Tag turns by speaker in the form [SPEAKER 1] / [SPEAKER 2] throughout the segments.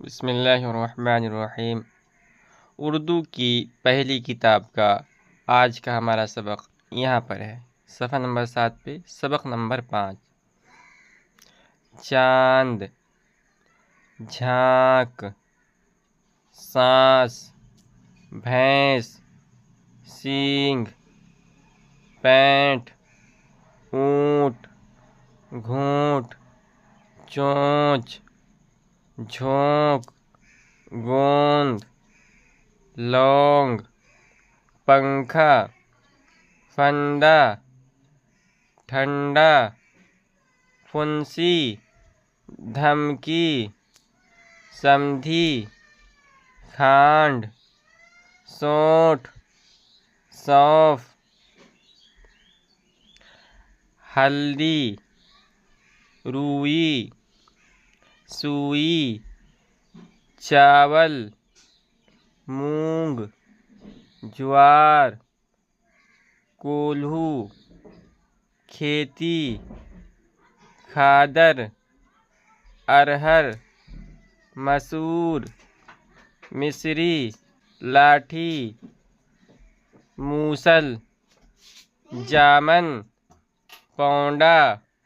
[SPEAKER 1] बिस्मिल्लाहिर्रहमानिर्रहीम। उर्दू की पहली किताब का आज का हमारा सबक यहाँ पर है। सफ़ा नंबर 7 पे सबक नंबर 5। चांद, झांक, सांस, भैंस, सींग, पैंट, ऊँट, घूंट, चोंच, झोंक, गोंद, लौंग, पंखा, फंदा, ठंडा, फुंसी, धमकी, समधी, खांड, सोंठ, सौंफ, हल्दी, रूई, सुई, चावल, मूंग, ज्वार, कोल्हू, खेती, खादर, अरहर, मसूर, मिस्री, लाठी, मूसल, जामन, पौंडा।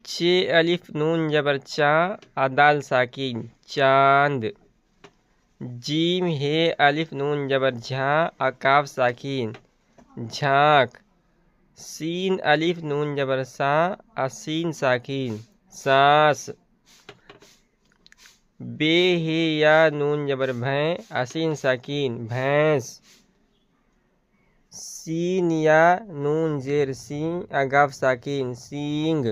[SPEAKER 1] चे अलिफ नून जबर चा अदाल साकिन चांद। जीम हे अलिफ नून जबर झा अकाफ साकिन झांक। सीन अलिफ नून जबर सा असीन साकिन सांस। बे हे या नून जबर भैं असीन साकिन भैंस। सीन या नून जेर सी अगाफ साकिन सींग।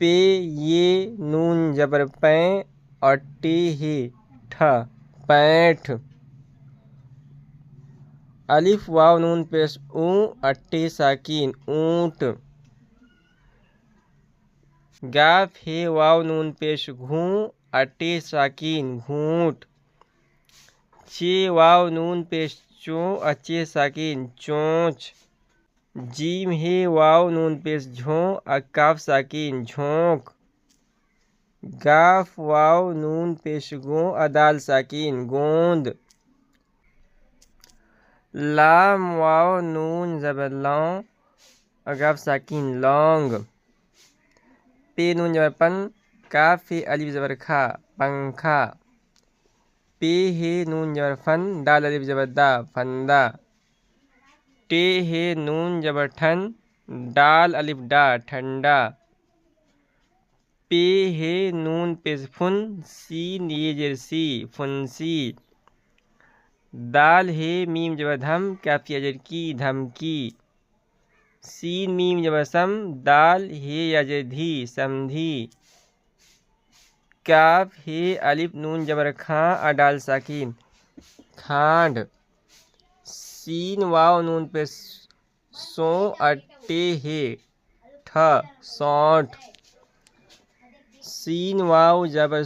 [SPEAKER 1] पे ये नून जबर पैं और टे हे ठ पैंठ। अलिफ वाव नून पेश ऊ अट्टे साकिन ऊंट। गाफ हे वाव नून पेश घूं अट्टे साकिन घूंट। चे वाव नून पेश चो अच्छे साकिन चोंच। जीम हे वाव नून पेश झों अकाफ साकिन झोंक। गाफ वाव नून पेश गो अदाल साकिन गोंद। लाम वाव नून जबर लौं अगाफ साकिन लौंग। पे नून जबर पन काफ हे अलिफ जबर खा पंखा। पे हे नून जबर फन दाल अलिफ जबर दा फंदा। टे हे नून जबर ठन डाल अलिफ डा ठंडा। पे हे नून पेश फुन सीन ये जेर सी फुंसी। दाल हे मीम जबर धम काफी अजर की धमकी। सीन मीम जबर सम दाल हे अजर धी समधी। काफ हे अलिफ नून जबर खां अडाल साकिन खांड। सीन वाव नून पे सो अट्टे हे ठ सौंठ। सीन वाव जबर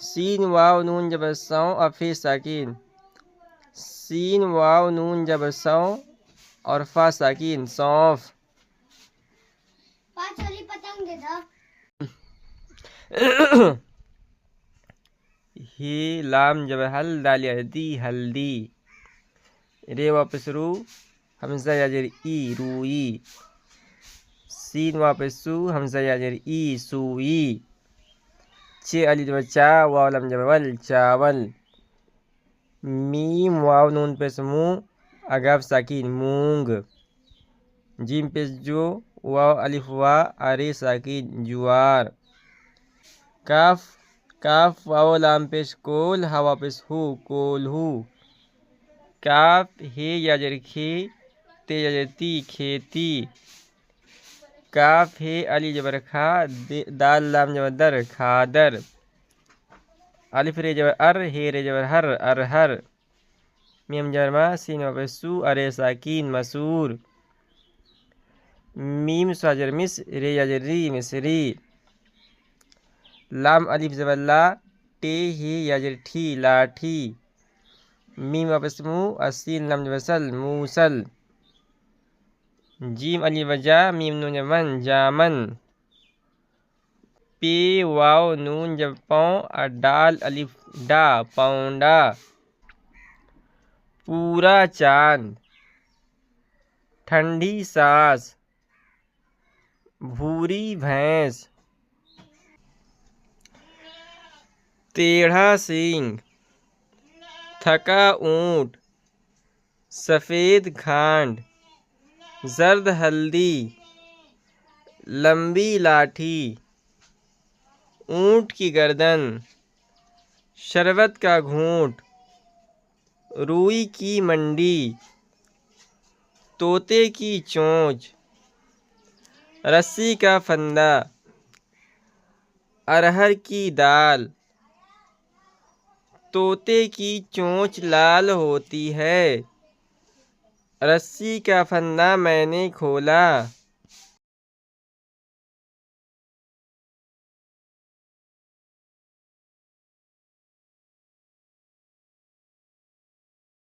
[SPEAKER 1] सीन वाव नून जबर सौ अफे साकिन सीन वाव नून जबर सौ और फा साकिन सौंफ। हे लाम जबर हल दाल दी हल्दी। रे वापस रू हमजा याजर ई रूई। सीन वापस सू हमजा याजर ई सुई। चे अली जबर चा वाव लम जबर वल चावल। मीम वाव नून पेश मुँह अगाफ साकिन मूंग। जीम पेश जो वाव अलिफ वा अरे साकिन जुआर। काफ वाव लाम पेश कोल हवा पेश हु कोल्हू। काफ हे याजर खे ते याजर ती खेती। काफ हे अली जबर खा दाल लाम जबर दर खादर। अलिफ रे जबर अर हे रे जबर हर अरहर। मीम जबर मा सीन वापस सू अरे साकिन मसूर। मीम स्वाजर मिस रे याजर री मिसरी। लाम अलिफ जबर ला टे हे याजर ठी लाठी। मीम वापस मुँह, असील लम वसल मूसल। जीम अली वजा, मीम नून जमन जामन। पे वाव नून जब पाँव, डाल अलिफ डा पौंडा। पूरा चांद, ठंडी सांस, भूरी भैंस। टेढ़ा सींग, थका ऊंट, सफ़ेद खांड, जर्द हल्दी, लंबी लाठी, ऊंट की गर्दन, शरबत का घूंट, रुई की मंडी, तोते की चोंच, रस्सी का फंदा, अरहर की दाल। तोते की चोंच लाल होती है, रस्सी का फंदा मैंने खोला।